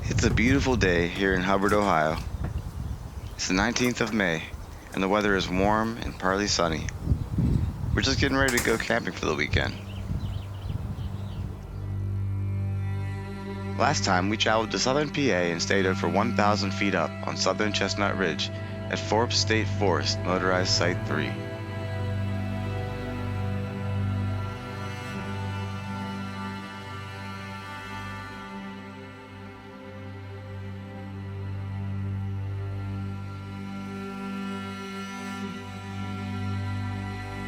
It's a beautiful day here in Hubbard, Ohio. It's the 19th of May, and the weather is warm and partly sunny. We're just getting ready to go camping for the weekend. Last time, we traveled to southern PA and stayed over 1,000 feet up on southern Chestnut Ridge at Forbes State Forest, Motorized Site 3.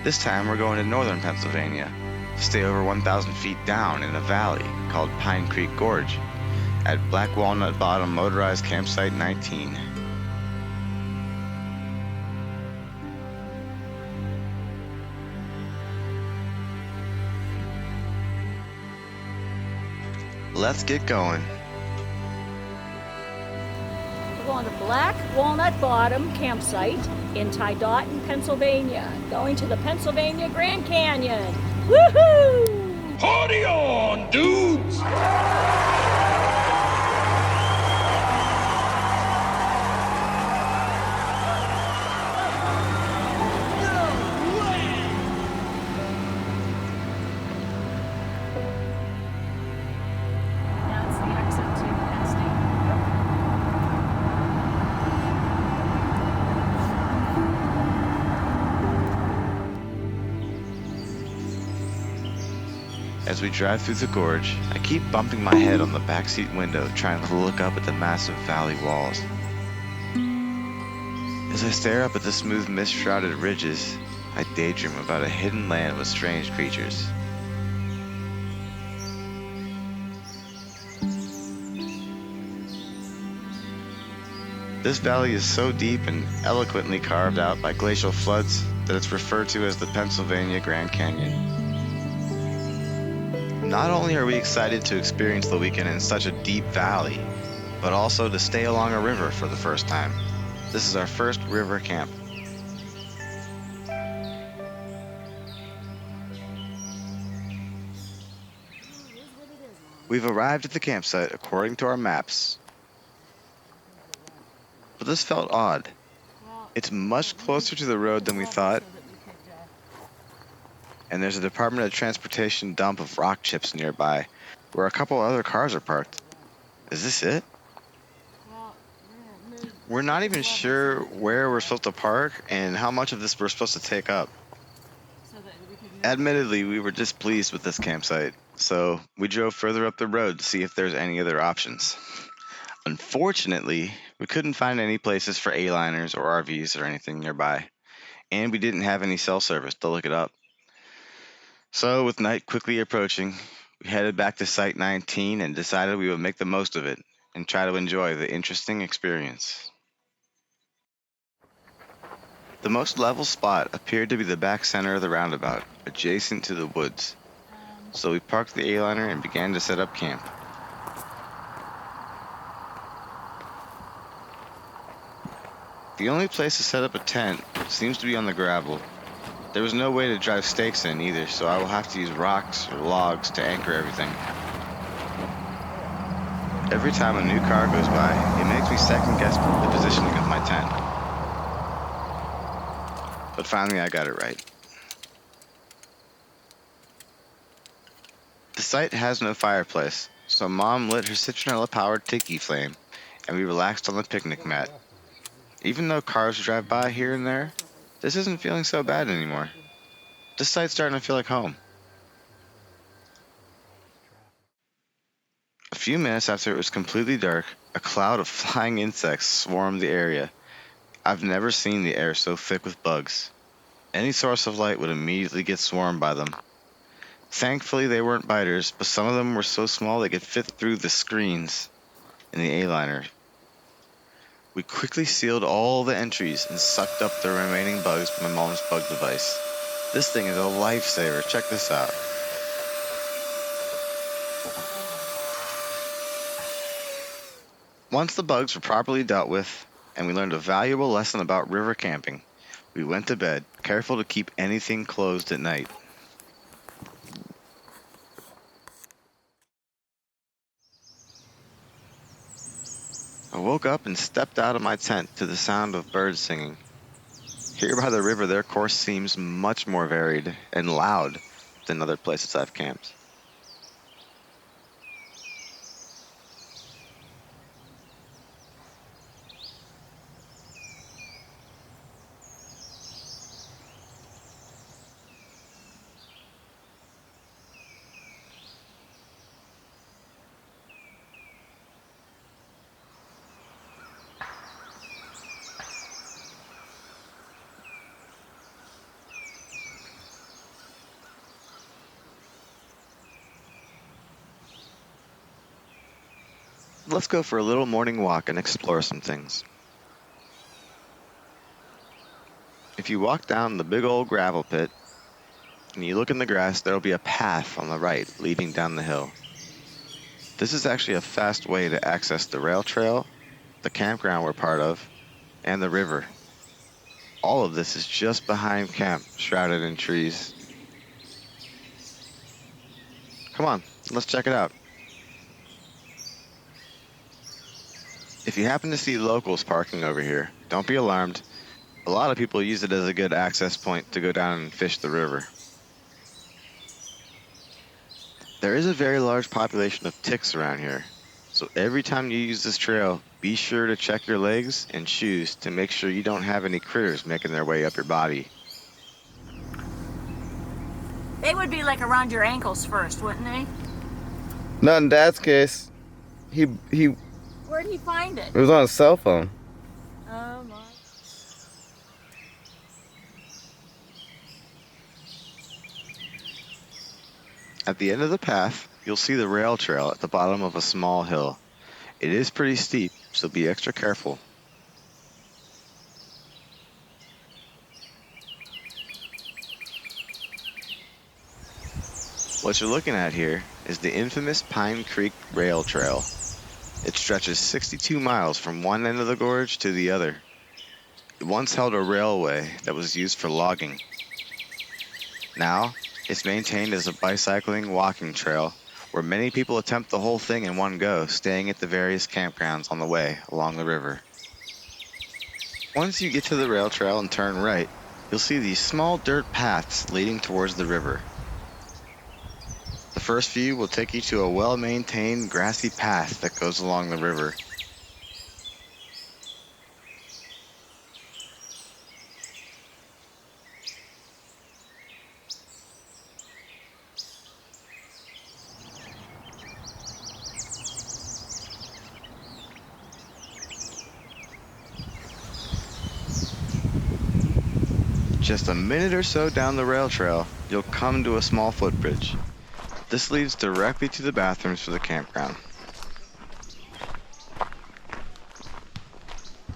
This time, we're going to northern Pennsylvania to stay over 1,000 feet down in a valley called Pine Creek Gorge at Black Walnut Bottom Motorized Campsite 19. Let's get going. We're going to Black Walnut Bottom Campsite in Tiadaghton, Pennsylvania. Going to the Pennsylvania Grand Canyon. Woohoo! Party on, dudes! That's the exit to Penn State. As we drive through the gorge, I keep bumping my head on the backseat window trying to look up at the massive valley walls. As I stare up at the smooth mist-shrouded ridges, I daydream about a hidden land with strange creatures. This valley is so deep and eloquently carved out by glacial floods that it's referred to as the Pennsylvania Grand Canyon. Not only are we excited to experience the weekend in such a deep valley, but also to stay along a river for the first time. This is our first river camp. We've arrived at the campsite according to our maps, but this felt odd. It's much closer to the road than we thought, and there's a Department of Transportation dump of rock chips nearby, where a couple other cars are parked. Is this it? We're not even sure where we're supposed to park and how much of this we're supposed to take up. Admittedly, we were displeased with this campsite, so we drove further up the road to see if there's any other options. Unfortunately, we couldn't find any places for Aliners or RVs or anything nearby, and we didn't have any cell service to look it up. So, with night quickly approaching, we headed back to Site 19 and decided we would make the most of it and try to enjoy the interesting experience. The most level spot appeared to be the back center of the roundabout, adjacent to the woods. So we parked the A-liner and began to set up camp. The only place to set up a tent seems to be on the gravel. There was no way to drive stakes in either, so I will have to use rocks or logs to anchor everything. Every time a new car goes by, it makes me second guess the positioning of my tent. But finally I got it right. The site has no fireplace, so Mom lit her citronella-powered tiki flame, and we relaxed on the picnic mat. Even though cars drive by here and there, this isn't feeling so bad anymore. This site's starting to feel like home. A few minutes after it was completely dark, a cloud of flying insects swarmed the area. I've never seen the air so thick with bugs. Any source of light would immediately get swarmed by them. Thankfully, they weren't biters, but some of them were so small they could fit through the screens in the A-liner. We quickly sealed all the entries and sucked up the remaining bugs from my mom's bug device. This thing is a lifesaver. Check this out. Once the bugs were properly dealt with, and we learned a valuable lesson about river camping, we went to bed, careful to keep anything closed at night. I woke up and stepped out of my tent to the sound of birds singing. Here by the river, their course seems much more varied and loud than other places I've camped. Let's go for a little morning walk and explore some things. If you walk down the big old gravel pit and you look in the grass, there'll be a path on the right leading down the hill. This is actually a fast way to access the rail trail, the campground we're part of, and the river. All of this is just behind camp, shrouded in trees. Come on, let's check it out. If you happen to see locals parking over here, don't be alarmed. A lot of people use it as a good access point to go down and fish the river. There is a very large population of ticks around here, so every time you use this trail, be sure to check your legs and shoes to make sure you don't have any critters making their way up your body. They would be like around your ankles first, wouldn't they? Not in Dad's case. He Where'd he find it? it was on his cell phone. Oh my. At the end of the path, you'll see the rail trail at the bottom of a small hill. It is pretty steep, so be extra careful. What you're looking at here is the infamous Pine Creek Rail Trail. It stretches 62 miles from one end of the gorge to the other. It once held a railway that was used for logging. Now, it's maintained as a bicycling walking trail where many people attempt the whole thing in one go, staying at the various campgrounds on the way along the river. Once you get to the rail trail and turn right, you'll see these small dirt paths leading towards the river. The first few will take you to a well-maintained grassy path that goes along the river. Just a minute or so down the rail trail, you'll come to a small footbridge. This leads directly to the bathrooms for the campground.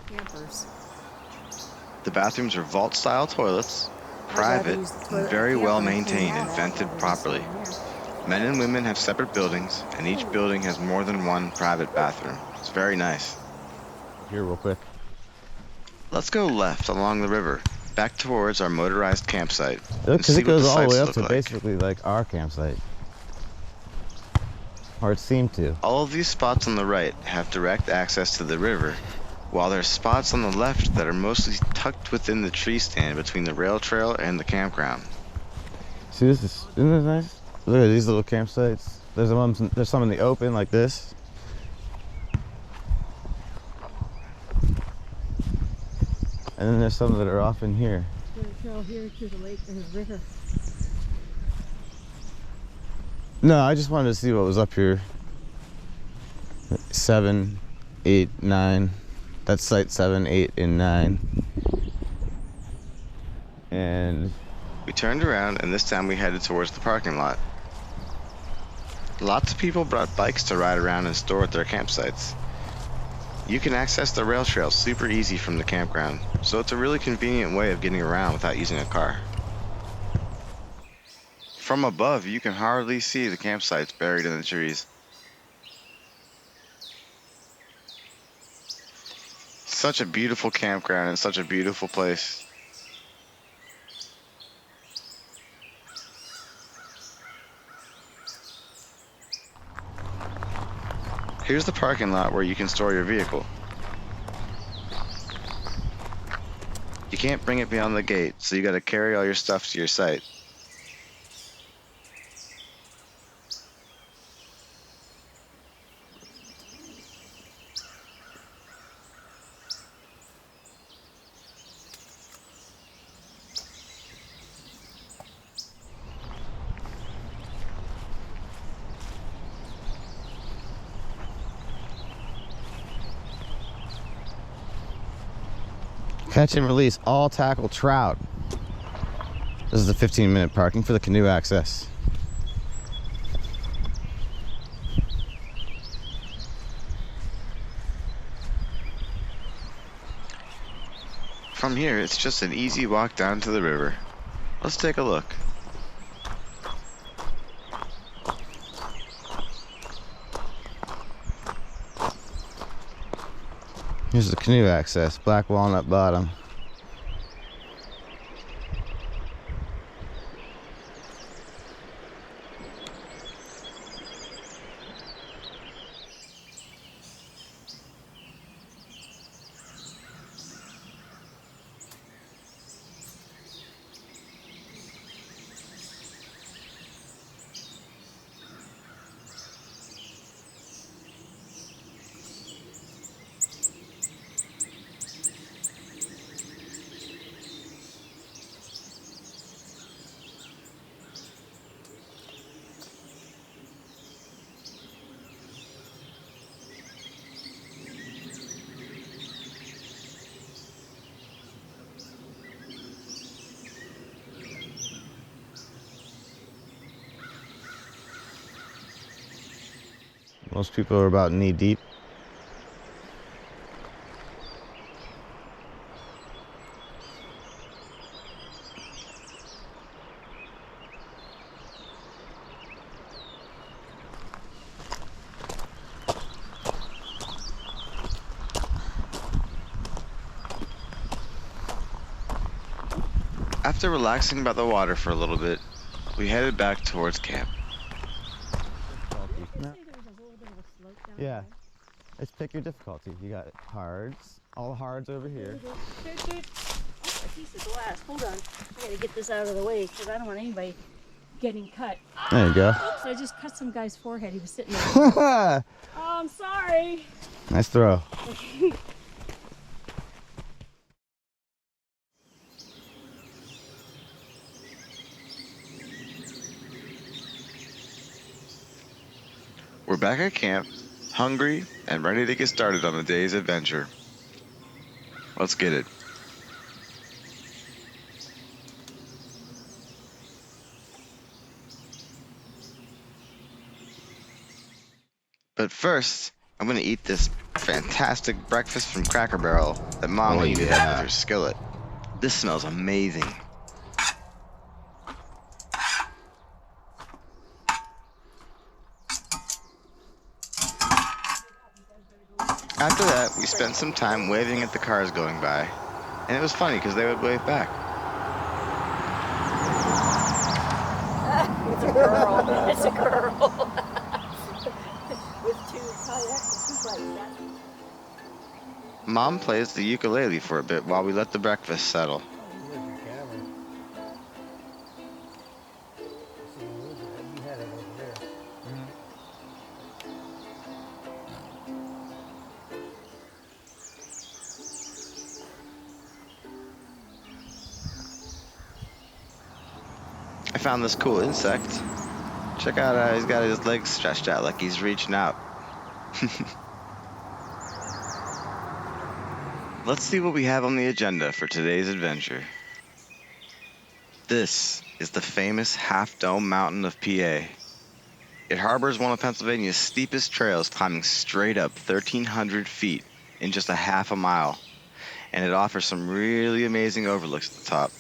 Campers. The bathrooms are vault-style toilets, private, and very well maintained and vented properly. Men and women have separate buildings, and each building has more than one private bathroom. It's very nice. Here real quick. Let's go left along the river, back towards our motorized campsite. Because it goes all the way up to basically like our campsite. Or it seemed to. All of these spots on the right have direct access to the river, while there's spots on the left that are mostly tucked within the tree stand between the rail trail and the campground. See, isn't this nice? Look at these little campsites. There's some in the open like this. And then there's some that are off in here. There's a trail here to the lake and the river. No, I just wanted to see what was up here. 7, 8, 9. That's site 7, 8, and 9. And We turned around, and this time we headed towards the parking lot. Lots of people brought bikes to ride around and store at their campsites. You can access the rail trail super easy from the campground, so it's a really convenient way of getting around without using a car. From above, you can hardly see the campsites buried in the trees. Such a beautiful campground and such a beautiful place. Here's the parking lot where you can store your vehicle. You can't bring it beyond the gate, so you gotta carry all your stuff to your site. Catch and release all tackle trout. This is the 15-minute parking for the canoe access. From here, it's just an easy walk down to the river. Let's take a look. Here's the canoe access, Black Walnut Bottom. Most people are about knee deep. After relaxing by the water for a little bit, we headed back towards camp. Yeah, it's pick your difficulty. You got hards, all hards over here. Oh, a piece of glass. Hold on. I gotta get this out of the way because I don't want anybody getting cut. There you go. Oops, I just cut some guy's forehead. He was sitting there. Oh, I'm sorry. Nice throw. We're back at camp, hungry and ready to get started on the day's adventure. Let's get it. But first, I'm gonna eat this fantastic breakfast from Cracker Barrel that Mom Oh, heated yeah. up with her skillet. This smells amazing. After that, we spent some time waving at the cars going by, and it was funny because they would wave back. It's a girl. It's a girl. With two kayaks and two bikes. Mom plays the ukulele for a bit while we let the breakfast settle. I found this cool insect. Check out how he's got his legs stretched out like he's reaching out. Let's see what we have on the agenda for today's adventure. This is the famous Half Dome Mountain of PA. It harbors one of Pennsylvania's steepest trails, climbing straight up 1,300 feet in just a half a mile, and it offers some really amazing overlooks at the top.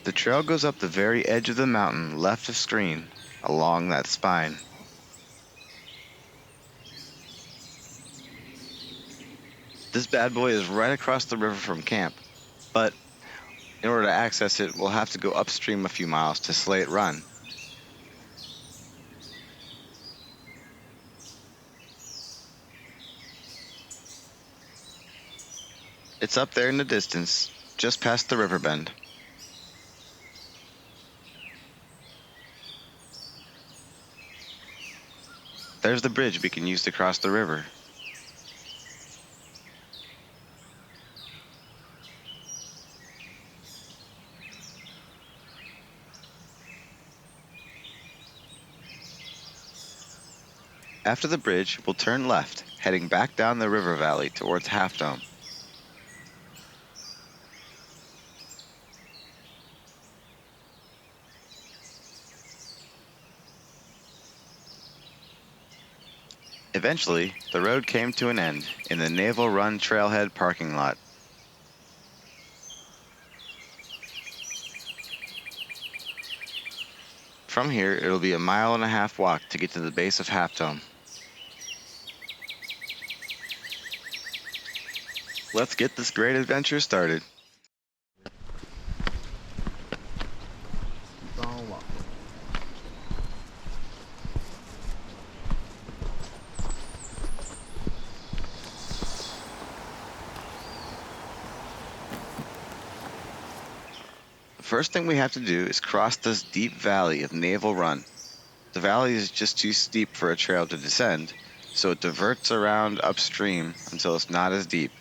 The trail goes up the very edge of the mountain left of screen, along that spine. This bad boy is right across the river from camp, but in order to access it, we'll have to go upstream a few miles to Slate Run. It's up there in the distance, just past the river bend. There's the bridge we can use to cross the river. After the bridge, we'll turn left, heading back down the river valley towards Half Dome. Eventually, the road came to an end in the Naval Run Trailhead parking lot. From here, it'll be a 1.5 mile walk to get to the base of Half Dome. Let's get this great adventure started. The first thing we have to do is cross this deep valley of Naval Run. The valley is just too steep for a trail to descend, so it diverts around upstream until it's not as deep.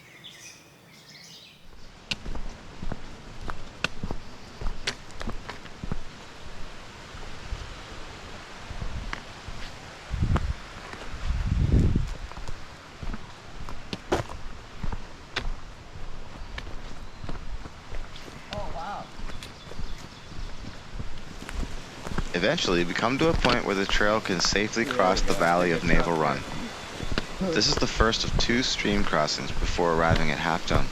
Eventually, we come to a point where the trail can safely cross the valley of Naval Run. This is the first of 2 stream crossings before arriving at Half Dome.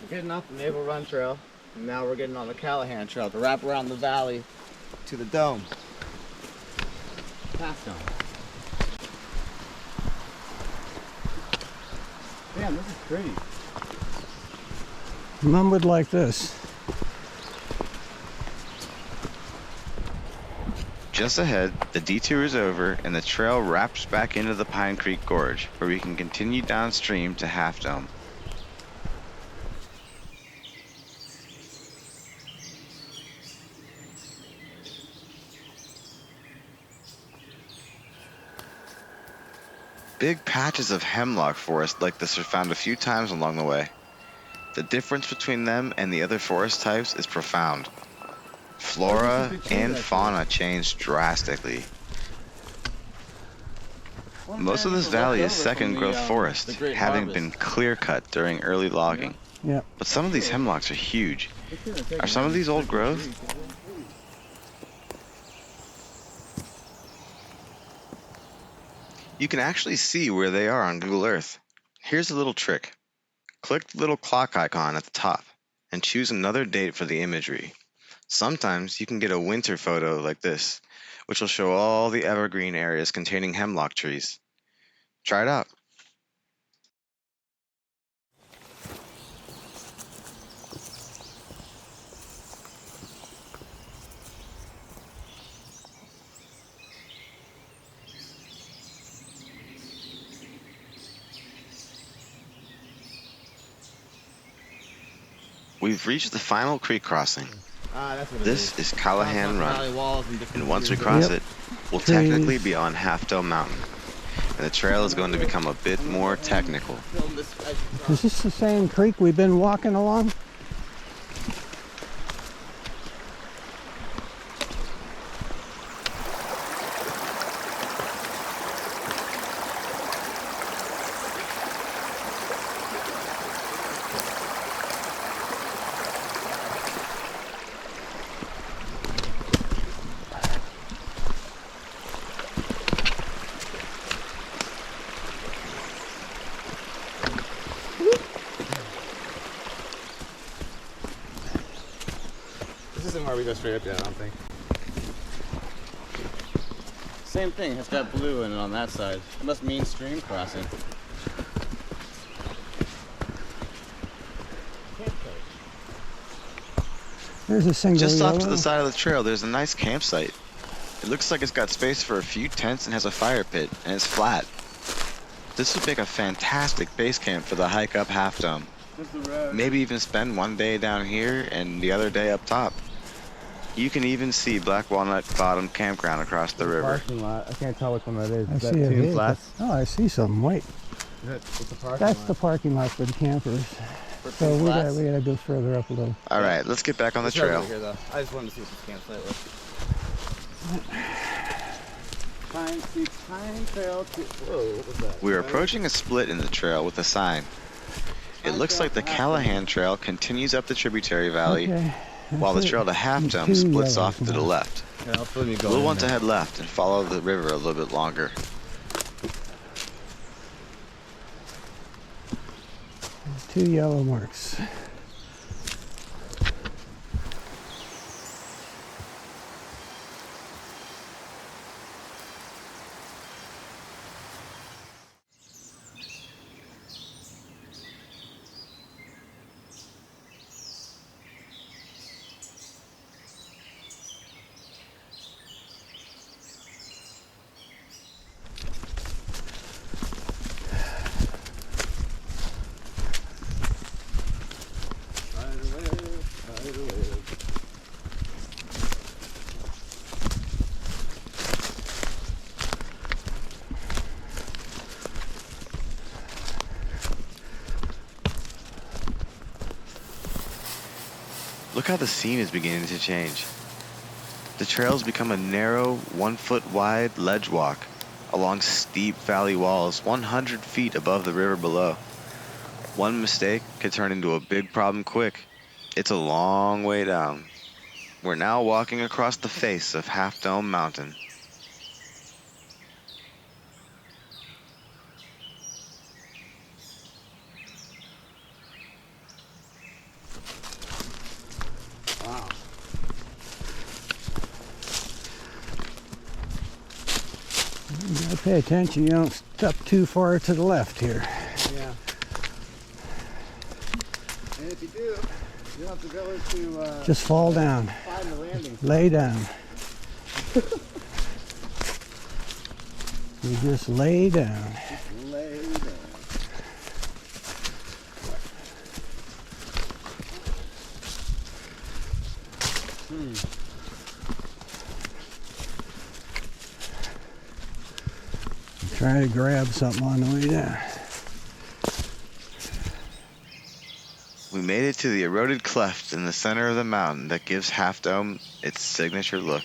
Getting off the Naval Run Trail, and now we're getting on the Callahan Trail to wrap around the valley to the dome. Half Dome. Damn, this is pretty. Mom would like this. Just ahead, the detour is over and the trail wraps back into the Pine Creek Gorge, where we can continue downstream to Half Dome. Big patches of hemlock forest like this are found a few times along the way. The difference between them and the other forest types is profound. Flora and fauna change drastically. Most of this valley is second growth forest, having been clear cut during early logging. Yeah. But some of these hemlocks are huge. Are some of these old growth? You can actually see where they are on Google Earth. Here's a little trick. Click the little clock icon at the top and choose another date for the imagery. Sometimes you can get a winter photo like this, which will show all the evergreen areas containing hemlock trees. Try it out. We've reached the final creek crossing. This is Callahan Run, and once we cross it, we'll technically be on Half Dome Mountain, and the trail is going to become a bit more technical. Is this the same creek we've been walking along? crossing where we go straight up yet, I don't think. Same thing, it's got blue in it on that side. It must mean stream crossing. There's a single Just yellow. off to the side of the trail, there's a nice campsite. It looks like it's got space for a few tents and has a fire pit, and it's flat. This would make a fantastic base camp for the hike up Half Dome. Maybe even spend one day down here and the other day up top. You can even see Black Walnut Bottom Campground across the river. Parking lot. I can't tell which one that is. I Is that see a Toon vehicle. Flats? Oh, I see something. Wait, It's a parking that's lot. the parking lot for the campers. For So Toon we Flats? gotta go further up a little. All right, let's get back on the It's right trail. over here, though. I just wanted to see what this campsite was. Pine Trail to... Whoa, what was that? We're approaching a split in the trail with a sign. It looks like the Callahan Trail continues up the tributary valley, Okay. while the that's trail it. to Half Dome Two splits yellows off to the now. left. Yeah, I'll let me go We'll in want to there. head left and follow the river a little bit longer. Two yellow marks. Look how the scene is beginning to change. The trails become a narrow, 1 foot wide ledge walk along steep valley walls 100 feet above the river below. One mistake could turn into a big problem quick. It's a long way down. We're now walking across the face of Half Dome Mountain. Wow. You gotta pay attention. You don't step too far to the left here. Yeah. And if you do, you'll have to go into... Just fall down. find the landing. Lay down. You just lay down. Lay down. Try to grab something on the way down. We made it to the eroded cleft in the center of the mountain that gives Half Dome its signature look.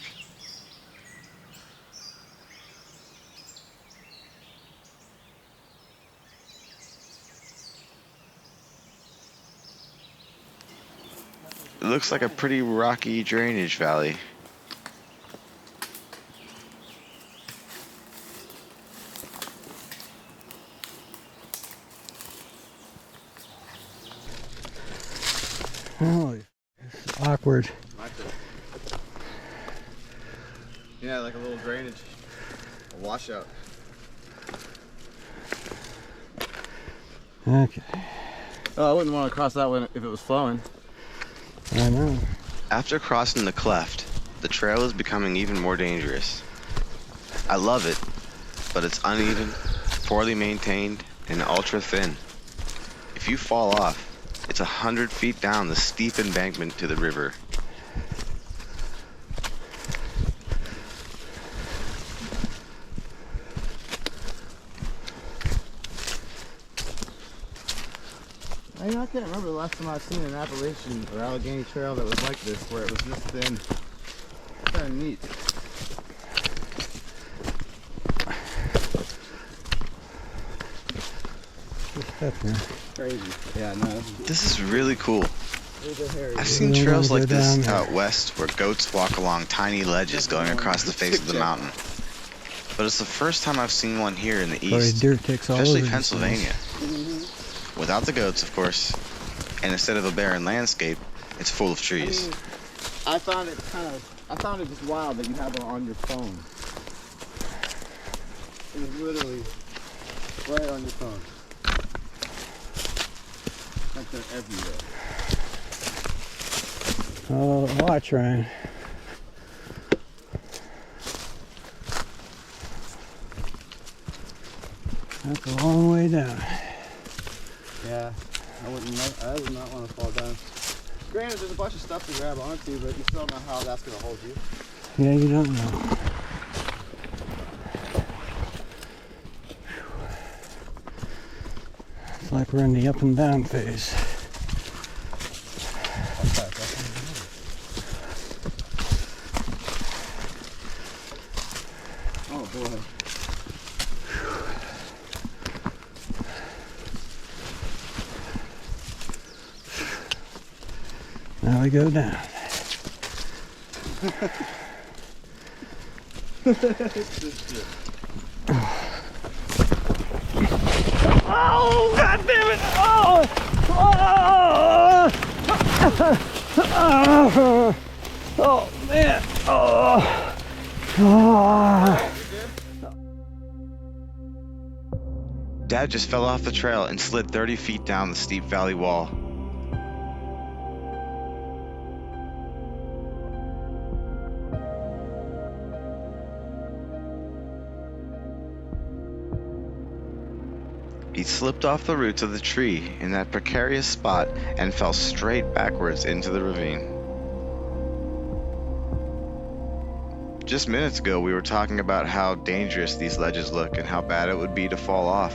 It looks like a pretty rocky drainage valley. Holy, it's awkward. Yeah, like a little drainage. A washout. Okay, Oh, I wouldn't want to cross that one if it was flowing. I know. After crossing the cleft, the trail is becoming even more dangerous. I love it, but it's uneven, poorly maintained, and ultra thin. If you fall off, it's 100 feet down the steep embankment to the river. I can't remember the last time I've seen an Appalachian or Allegheny trail that was like this, where it was this thin. Kind of neat. Just step here. Crazy. Yeah, no. This is really cool. I've You seen don't trails wanna like go this down there. out west where goats walk along tiny ledges going across the face of the mountain. But it's the first time I've seen one here in the Probably east, deer ticks all especially over this place. Pennsylvania. Without the goats, of course, and instead of a barren landscape, it's full of trees. I found it just wild that you have it on your phone. It was literally right on your phone. Like they're everywhere. Oh, watch, Ryan. That's a long way down. Yeah, I would not want to fall down. Granted, there's a bunch of stuff to grab onto, but you still don't know how that's going to hold you. Yeah, you don't know. It's like we're in the up and down phase. Oh boy. Now we go down. Oh, God damn it! Oh! Oh! Oh, man! Oh! Oh! Dad just fell off the trail and slid 30 feet down the steep valley wall. He slipped off the roots of the tree in that precarious spot and fell straight backwards into the ravine. Just minutes ago, we were talking about how dangerous these ledges look and how bad it would be to fall off.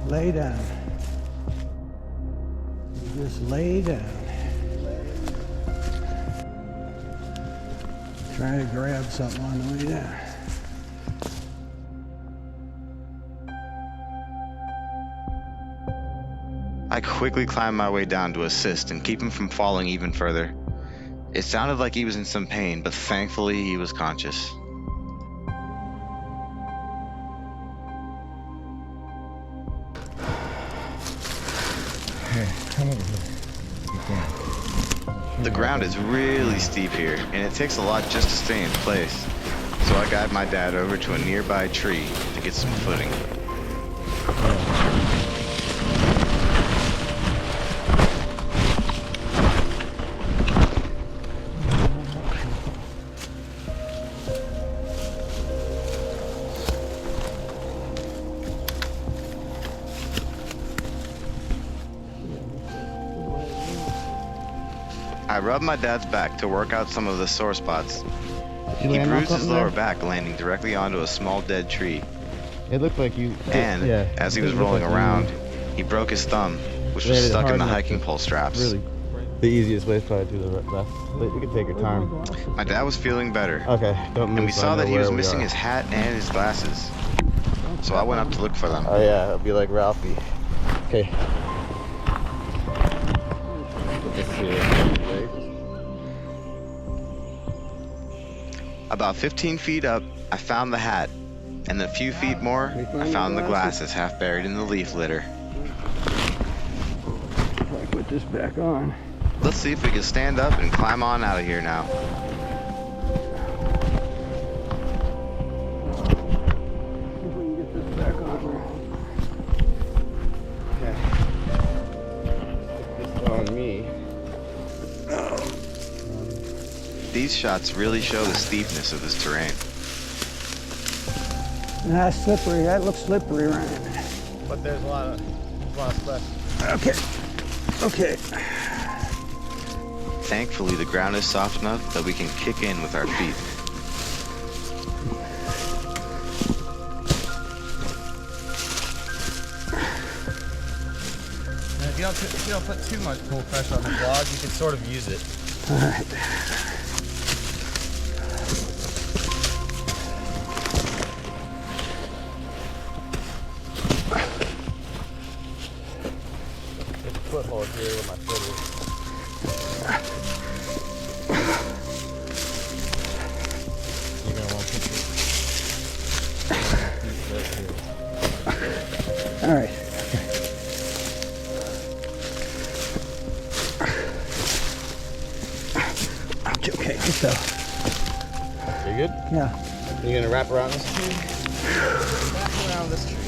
Lay down. You just lay down. Try to grab something on the way down. I quickly climbed my way down to assist and keep him from falling even further. It sounded like he was in some pain, but thankfully he was conscious. Hey, come over here. The ground is really steep here, and it takes a lot just to stay in place. So I guide my dad over to a nearby tree to get some footing. I rubbed my dad's back to work out some of the sore spots. He bruised his lower back, landing directly onto a small dead tree. It looked like you. And as he was rolling around, he broke his thumb, which was stuck in the hiking pole straps. Really, the easiest way is probably to the left. But you can take your time. My dad was feeling better, Okay, don't move. and we saw that he was missing his hat and his glasses. So I went up to look for them. Oh yeah, it'll be like Ralphie. Okay. Let's see. About 15 feet up, I found the hat, and a few feet more, I found the glasses half buried in the leaf litter. I put this back on. Let's see if we can stand up and climb on out of here now. See if we can get this back on. Okay. Stick this on me. These shots really show the steepness of this terrain. That's slippery. That looks slippery, Ryan. But there's a lot of stuff. Okay. Thankfully, the ground is soft enough that we can kick in with our feet. And if you don't put too much pull pressure on the log, you can sort of use it. All right. There's a foothold here where my foot is. You're gonna want to put So, You good? yeah. You gonna wrap around this tree? Wrap around this tree.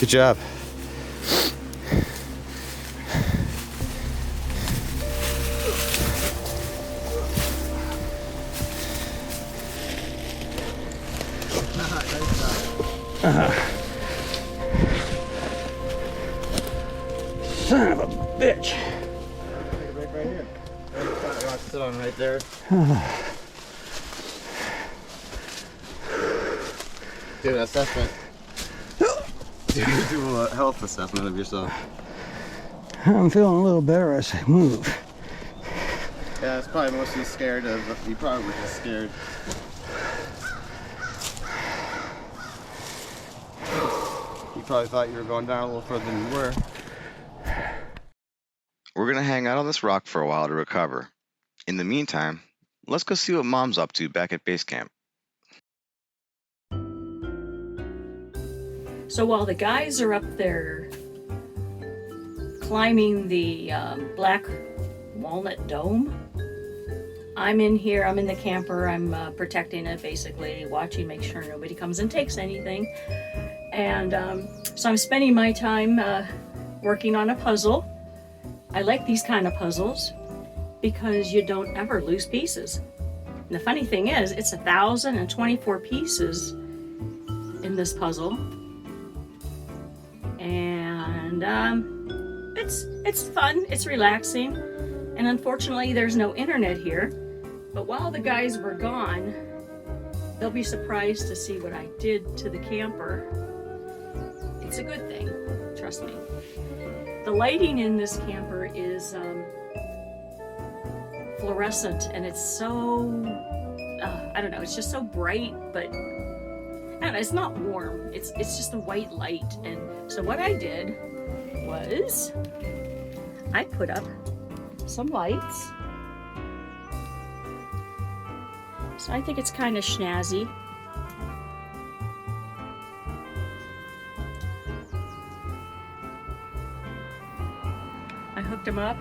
Good job. Son of a bitch. Take a break right here. You want to sit on right there. Do an assessment. Do a health assessment of yourself. I'm feeling a little better as I move. Yeah, it's probably mostly scared of. You probably were just scared. You probably thought you were going down a little further than you were. We're gonna hang out on this rock for a while to recover. In the meantime, let's go see what Mom's up to back at base camp. So while the guys are up there climbing the Black Walnut Dome, I'm in here, I'm in the camper, I'm protecting it basically, watching, make sure nobody comes and takes anything. And so I'm spending my time working on a puzzle. I like these kind of puzzles because you don't ever lose pieces. And the funny thing is, it's 1,024 pieces in this puzzle. And it's fun, it's relaxing. And unfortunately, there's no internet here. But while the guys were gone, they'll be surprised to see what I did to the camper. It's a good thing, trust me. The lighting in this camper is fluorescent, and it's so, I don't know, it's just so bright, but I don't know, it's not warm. It's just a white light. And so what I did was I put up some lights. So I think it's kind of snazzy. I hooked them up.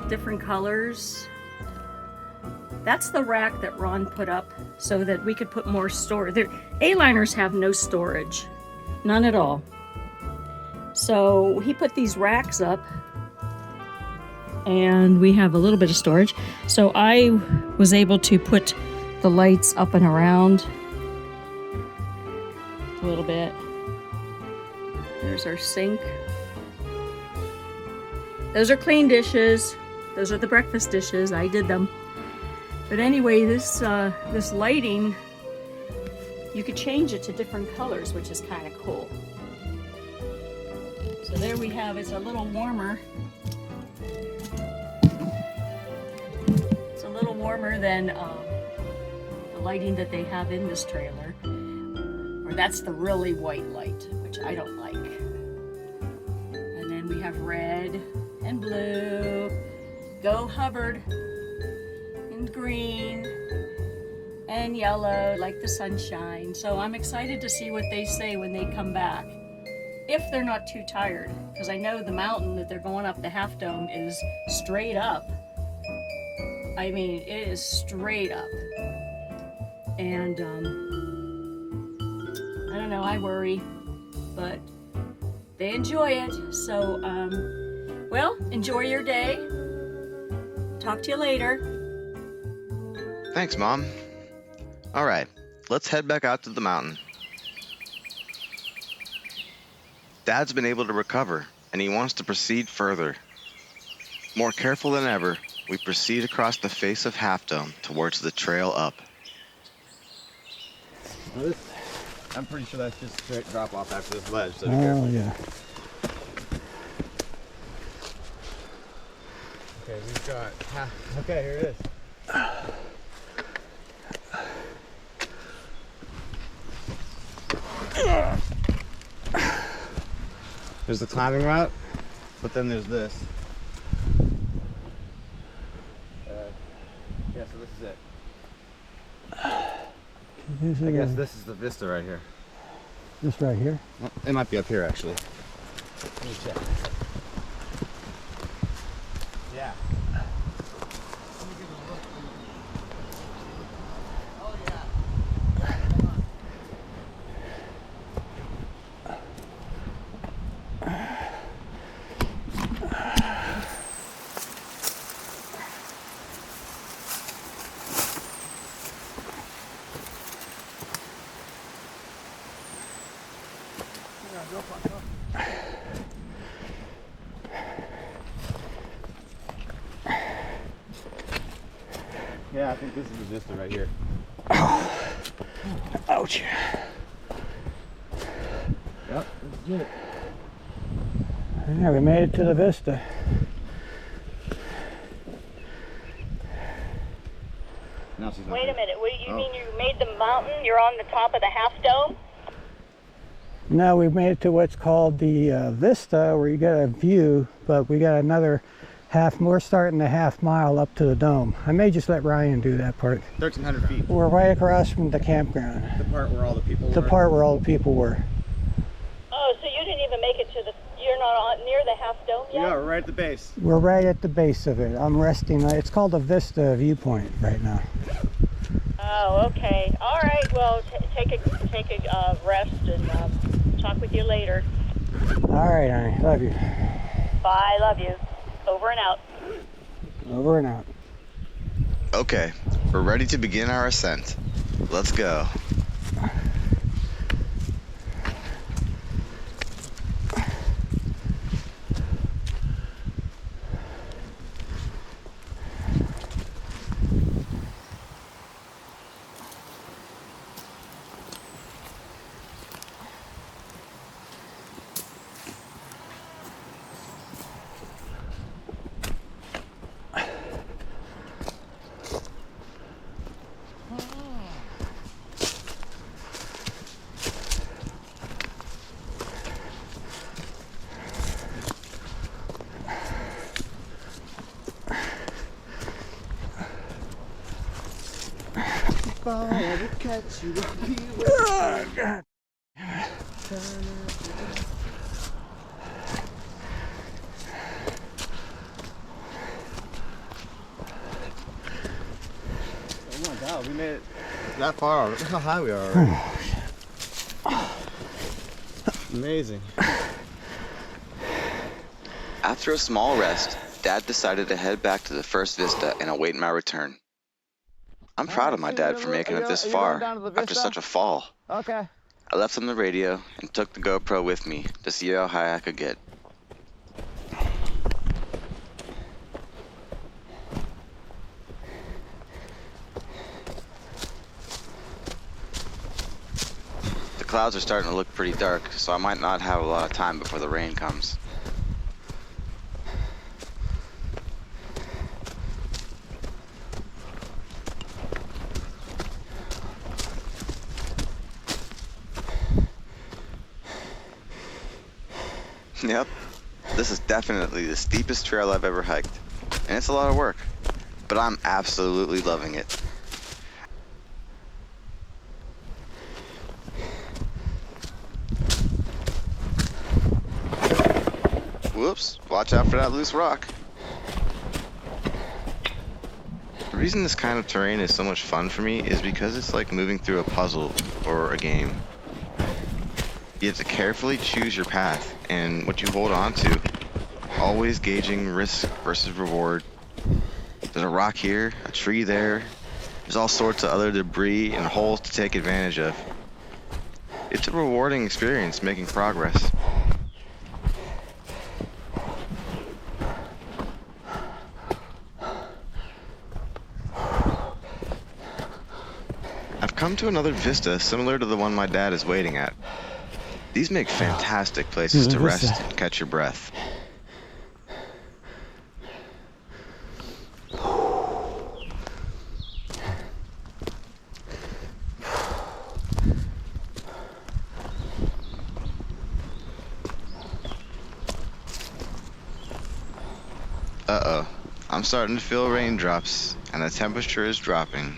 Different colors. That's the rack that Ron put up so that we could put more storage. Aliners have no storage, none at all. So he put these racks up and we have a little bit of storage. So I was able to put the lights up and around a little bit. There's our sink. Those are clean dishes. Those are the breakfast dishes. I did them. But anyway, this lighting, you could change it to different colors, which is kind of cool. So there we have, it's a little warmer. It's a little warmer than the lighting that they have in this trailer. Or that's the really white light, which I don't like. And then we have red and blue. Go Hubbard. And green and yellow like the sunshine. So I'm excited to see what they say when they come back, if they're not too tired, because I know the mountain that they're going up, the Half Dome, is straight up. I mean, it is straight up. And I don't know, I worry, but they enjoy it. So well, enjoy your day. Talk to you later. Thanks, Mom. All right, let's head back out to the mountain. Dad's been able to recover, and he wants to proceed further. More careful than ever, we proceed across the face of Half Dome towards the trail up. Well, I'm pretty sure that's just straight drop off after this ledge, so be Oh, careful. yeah. Okay, we've got okay, here it is. There's the climbing route, but then there's this. Yeah, so this is it. This I is guess a- this is the vista right here. this right here. It might be up here actually. Let me check. Yeah. Oh yeah. Yeah, I think this is the vista right here. Ouch. Yep, this is it. Yeah, we made it to the vista. Now she's not Wait a there. minute. What, you Oh. mean you made the mountain? You're on the top of the half dome? Now we made it to what's called the vista, where you get a view, but we got another we're starting the half mile up to the dome. I may just let Ryan do that part. 1,300 feet. We're right across from the campground. The part where all the people The were. part where all the people were. Oh, so you didn't even make it to the. You're not on, near the half dome yet? Yeah, we're right at the base. We're right at the base of it. I'm resting. It's called a vista viewpoint right now. Oh, okay. All right. Well, take a rest and talk with you later. All right, honey. Love you. Bye. Love you. Over and out. Over and out. Okay, we're ready to begin our ascent. Let's go. If I ever catch you, Oh, God. Oh my God, we made it that far. Look how high we are already. Amazing. After a small rest, Dad decided to head back to the first vista and await my return. I'm proud of my dad for making it this far after such a fall. Okay. I left on the radio and took the GoPro with me to see how high I could get. The clouds are starting to look pretty dark, so I might not have a lot of time before the rain comes. Yep, this is definitely the steepest trail I've ever hiked, and it's a lot of work, but I'm absolutely loving it. Whoops, watch out for that loose rock. The reason this kind of terrain is so much fun for me is because it's like moving through a puzzle or a game. You have to carefully choose your path and what you hold on to, always gauging risk versus reward. There's a rock here, a tree there, there's all sorts of other debris and holes to take advantage of. It's a rewarding experience making progress. I've come to another vista similar to the one my dad is waiting at. These make fantastic places to rest and catch your breath. Uh-oh, I'm starting to feel raindrops, and the temperature is dropping.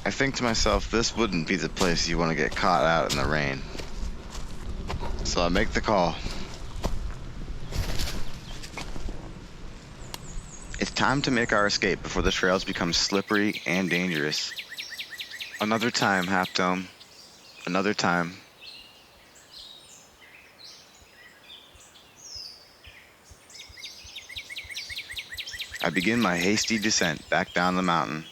I think to myself, this wouldn't be the place you want to get caught out in the rain. So I make the call. It's time to make our escape before the trails become slippery and dangerous. Another time, Half Dome. Another time. I begin my hasty descent back down the mountain.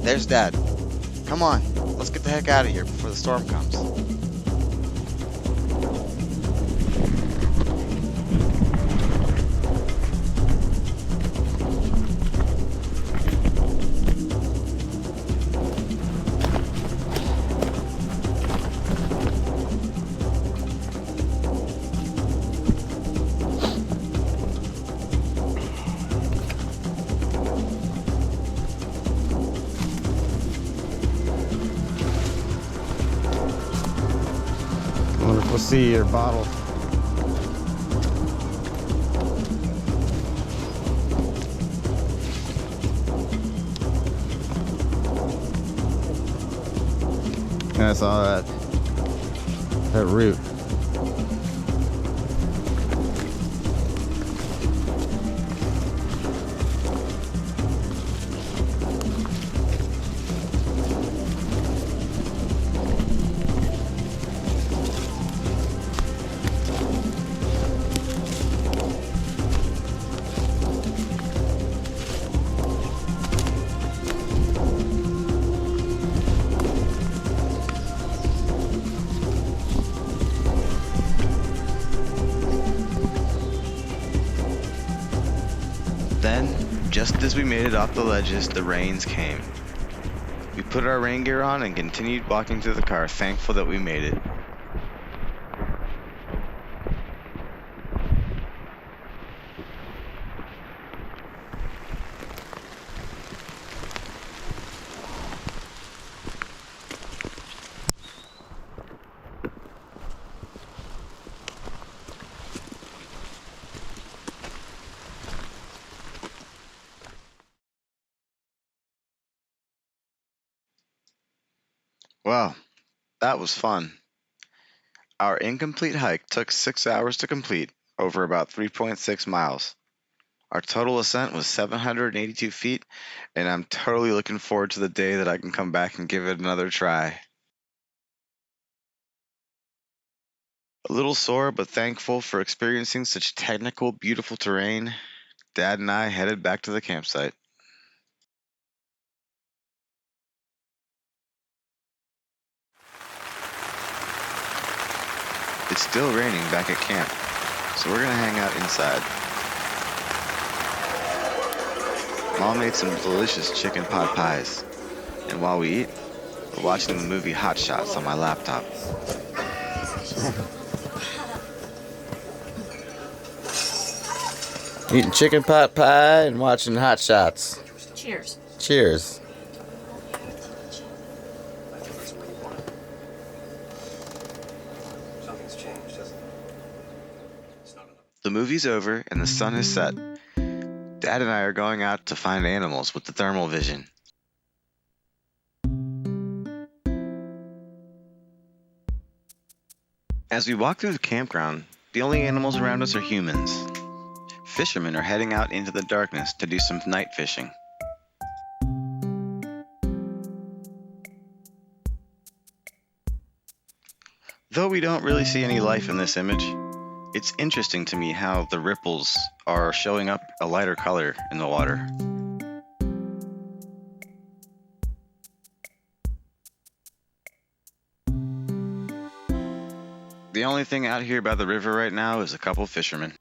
There's Dad. Come on, let's get the heck out of here before the storm comes. I wonder if we'll see your bottle. And I saw that root. Then, just as we made it off the ledges, the rains came. We put our rain gear on and continued walking to the car, thankful that we made it. Well, that was fun. Our incomplete hike took 6 hours to complete, over about 3.6 miles. Our total ascent was 782 feet, and I'm totally looking forward to the day that I can come back and give it another try. A little sore, but thankful for experiencing such technical, beautiful terrain, Dad and I headed back to the campsite. It's still raining back at camp, so we're gonna hang out inside. Mom made some delicious chicken pot pies, and while we eat, we're watching the movie Hot Shots on my laptop. Eating chicken pot pie and watching Hot Shots. Cheers. Cheers. The movie's over and the sun has set. Dad and I are going out to find animals with the thermal vision. As we walk through the campground, the only animals around us are humans. Fishermen are heading out into the darkness to do some night fishing. Though we don't really see any life in this image, it's interesting to me how the ripples are showing up a lighter color in the water. The only thing out here by the river right now is a couple fishermen.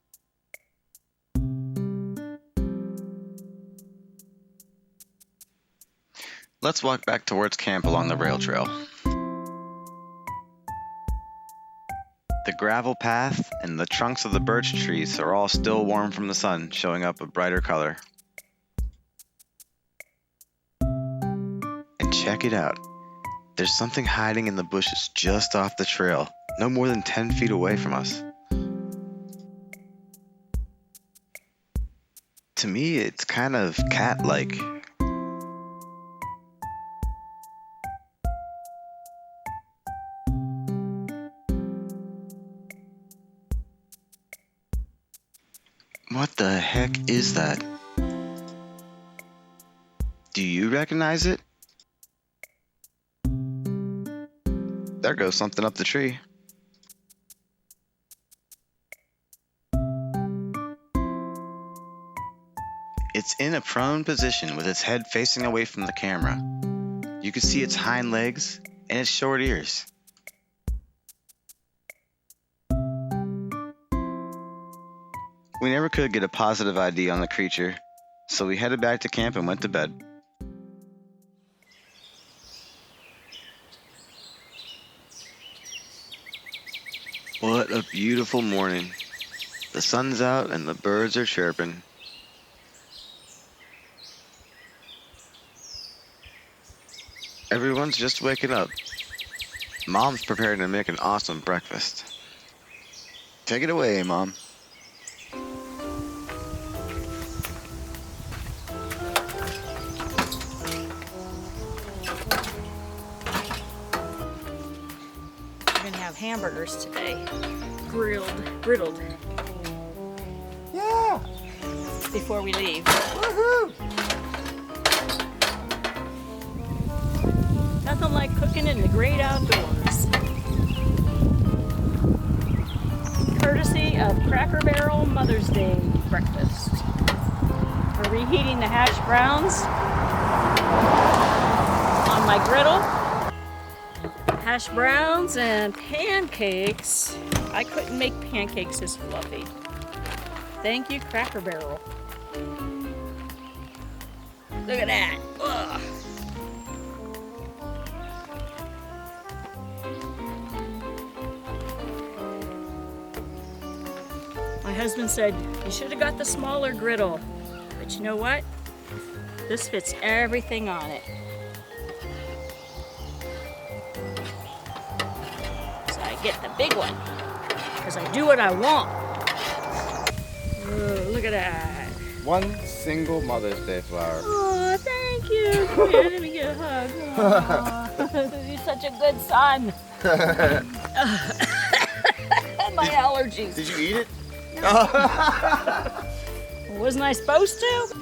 Let's walk back towards camp along the rail trail. The gravel path and the trunks of the birch trees are all still warm from the sun, showing up a brighter color. And check it out. There's something hiding in the bushes just off the trail, no more than 10 feet away from us. To me, it's kind of cat-like. What the heck is that? Do you recognize it? There goes something up the tree. It's in a prone position with its head facing away from the camera. You can see its hind legs and its short ears. We never could get a positive ID on the creature, so we headed back to camp and went to bed. What a beautiful morning. The sun's out and the birds are chirping. Everyone's just waking up. Mom's preparing to make an awesome breakfast. Take it away, Mom. We're gonna have hamburgers today. Griddled. Yeah! Before we leave. Woohoo! Nothing like cooking in the great outdoors. Courtesy of Cracker Barrel Mother's Day breakfast. We're reheating the hash browns on my griddle. Hash browns and pancakes. I couldn't make pancakes this fluffy. Thank you, Cracker Barrel. Look at that. Ugh. My husband said, you should have got the smaller griddle. But you know what? This fits everything on it. So I get the big one. Because I do what I want. Oh, look at that. One single Mother's Day flower. Oh, thank you. Come here, let me get a hug. Aw, you're such a good son. My allergies. Did you eat it? Wasn't I supposed to?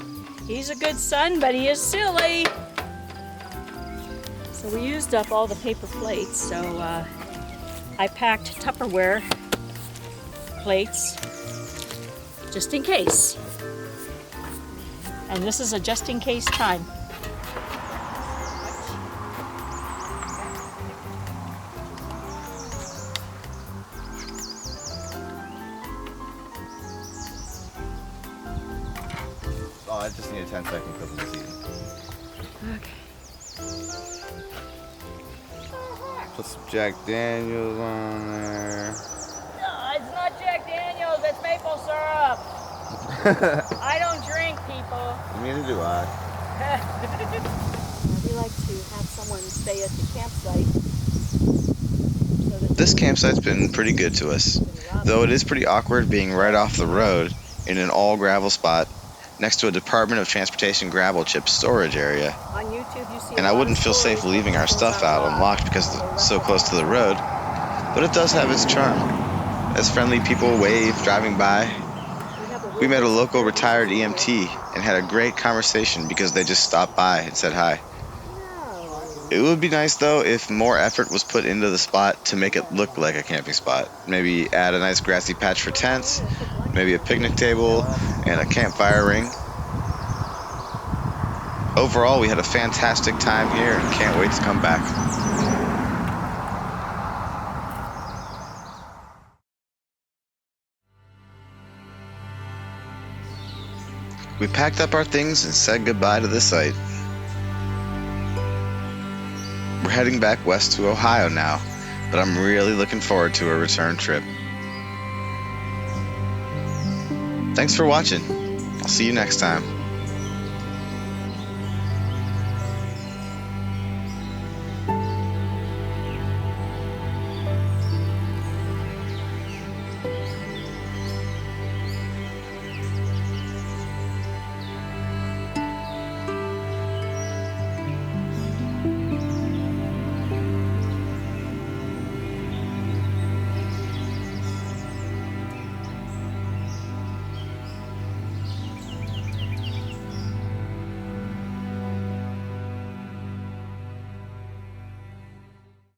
He's a good son, but he is silly. So we used up all the paper plates, so I packed Tupperware plates just in case. And this is a just in case time. Oh, I just need a 10-second clip of the season. Okay. Put some Jack Daniels on there. No, it's not Jack Daniels, it's maple syrup. I don't drink, people. Neither do I. We like to have someone stay at the campsite. So that This campsite's been pretty good to us, though it is pretty awkward being right off the road in an all gravel spot next to a Department of Transportation gravel chip storage area. on YouTube you see And I wouldn't feel safe leaving our stuff out unlocked because it's so close to the road, but it does have its charm. As friendly people wave driving by, we met a local retired EMT and had a great conversation because they just stopped by and said hi. It would be nice though if more effort was put into the spot to make it look like a camping spot. Maybe add a nice grassy patch for tents, maybe a picnic table, and a campfire ring. Overall, we had a fantastic time here and can't wait to come back. We packed up our things and said goodbye to the site. We're heading back west to Ohio now, but I'm really looking forward to a return trip. Thanks for watching. I'll see you next time.